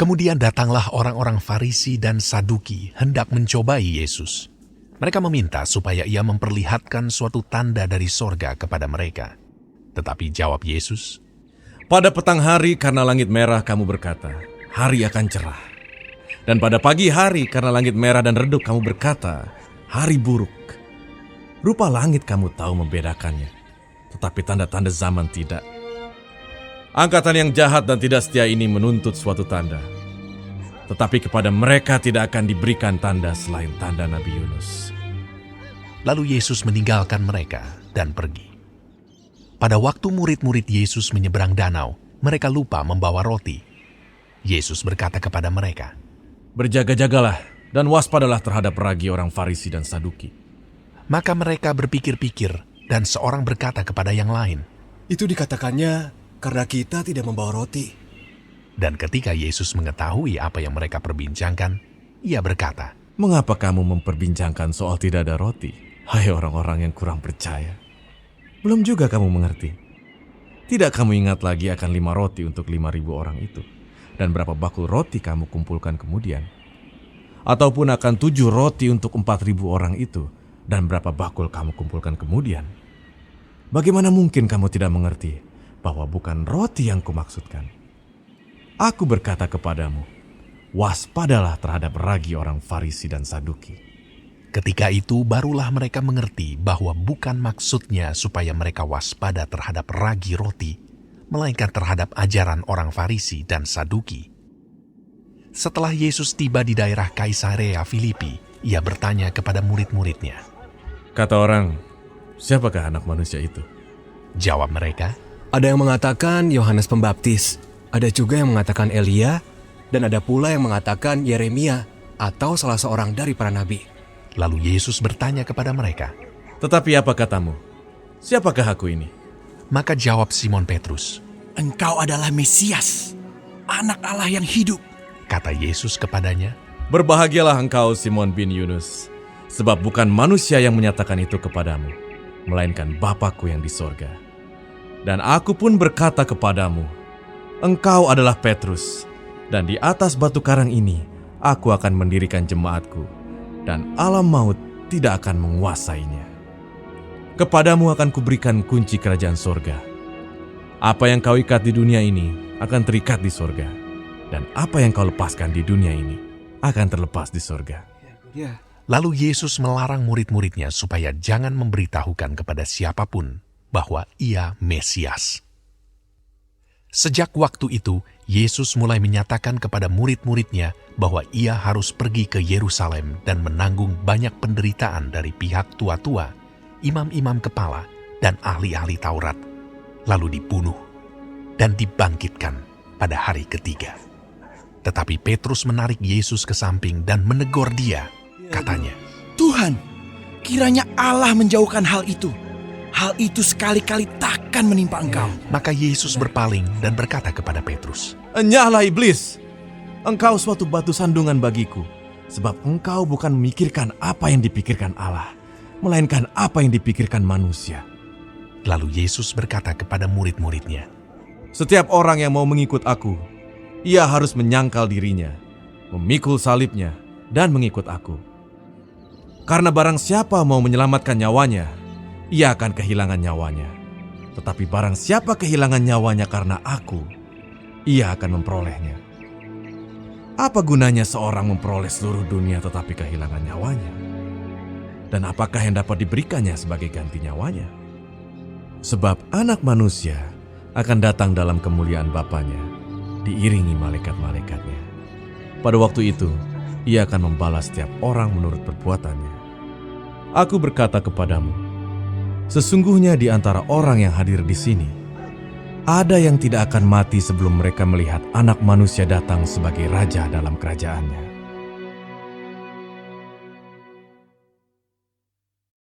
Kemudian datanglah orang-orang Farisi dan Saduki hendak mencobai Yesus. Mereka meminta supaya ia memperlihatkan suatu tanda dari sorga kepada mereka. Tetapi jawab Yesus, "Pada petang hari karena langit merah kamu berkata, hari akan cerah. Dan pada pagi hari karena langit merah dan redup kamu berkata, hari buruk. Rupa langit kamu tahu membedakannya, tetapi tanda-tanda zaman tidak. Angkatan yang jahat dan tidak setia ini menuntut suatu tanda. Tetapi kepada mereka tidak akan diberikan tanda selain tanda Nabi Yunus." Lalu Yesus meninggalkan mereka dan pergi. Pada waktu murid-murid Yesus menyeberang danau, mereka lupa membawa roti. Yesus berkata kepada mereka, "Berjaga-jagalah dan waspadalah terhadap ragi orang Farisi dan Saduki." Maka mereka berpikir-pikir dan seorang berkata kepada yang lain, "Itu dikatakannya karena kita tidak membawa roti." Dan ketika Yesus mengetahui apa yang mereka perbincangkan, ia berkata, "Mengapa kamu memperbincangkan soal tidak ada roti? Hai orang-orang yang kurang percaya. Belum juga kamu mengerti. Tidak kamu ingat lagi akan 5 roti untuk 5.000 orang itu? Dan berapa bakul roti kamu kumpulkan kemudian? Ataupun akan 7 roti untuk 4.000 orang itu? Dan berapa bakul kamu kumpulkan kemudian? Bagaimana mungkin kamu tidak mengerti bahwa bukan roti yang kumaksudkan? Aku berkata kepadamu, waspadalah terhadap ragi orang Farisi dan Saduki." Ketika itu barulah mereka mengerti bahwa bukan maksudnya supaya mereka waspada terhadap ragi roti, melainkan terhadap ajaran orang Farisi dan Saduki. Setelah Yesus tiba di daerah Kaisarea Filipi, ia bertanya kepada murid-muridnya. Kata orang, "Siapakah anak manusia itu?" Jawab mereka, Ada yang mengatakan Yohanes Pembaptis, ada juga yang mengatakan Elia, dan ada pula yang mengatakan Yeremia atau salah seorang dari para nabi. Lalu Yesus bertanya kepada mereka. "Tetapi apa katamu? Siapakah aku ini?" Maka jawab Simon Petrus, Engkau adalah Mesias, anak Allah yang hidup. kata Yesus kepadanya, "Berbahagialah engkau Simon bin Yunus, sebab bukan manusia yang menyatakan itu kepadamu, melainkan Bapa-Ku yang di sorga. Dan aku pun berkata kepadamu, engkau adalah Petrus, dan di atas batu karang ini aku akan mendirikan jemaatku, dan alam maut tidak akan menguasainya. Kepadamu akan kuberikan kunci kerajaan sorga. Apa yang kau ikat di dunia ini akan terikat di sorga, dan apa yang kau lepaskan di dunia ini akan terlepas di sorga." Lalu Yesus melarang murid-muridnya supaya jangan memberitahukan kepada siapapun bahwa ia Mesias. Sejak waktu itu, Yesus mulai menyatakan kepada murid-muridnya bahwa ia harus pergi ke Yerusalem dan menanggung banyak penderitaan dari pihak tua-tua, imam-imam kepala, dan ahli-ahli Taurat, lalu dibunuh dan dibangkitkan pada hari ketiga. Tetapi Petrus menarik Yesus ke samping dan menegur dia. Katanya, Tuhan, kiranya Allah menjauhkan hal itu. Hal itu sekali-kali takkan menimpa engkau. maka Yesus berpaling dan berkata kepada Petrus, "Enyahlah iblis, engkau suatu batu sandungan bagiku, sebab engkau bukan memikirkan apa yang dipikirkan Allah, melainkan apa yang dipikirkan manusia." Lalu Yesus berkata kepada murid-muridnya, Setiap orang yang mau mengikut aku, ia harus menyangkal dirinya, memikul salibnya, dan mengikut aku. Karena barang siapa mau menyelamatkan nyawanya, ia akan kehilangan nyawanya. Tetapi barang siapa kehilangan nyawanya karena aku, ia akan memperolehnya. Apa gunanya seorang memperoleh seluruh dunia tetapi kehilangan nyawanya? Dan apakah yang dapat diberikannya sebagai ganti nyawanya? Sebab anak manusia akan datang dalam kemuliaan Bapanya, diiringi malaikat-malaikatnya. Pada waktu itu, ia akan membalas setiap orang menurut perbuatannya. Aku berkata kepadamu, sesungguhnya di antara orang yang hadir di sini, ada yang tidak akan mati sebelum mereka melihat Anak Manusia datang sebagai Raja dalam kerajaannya.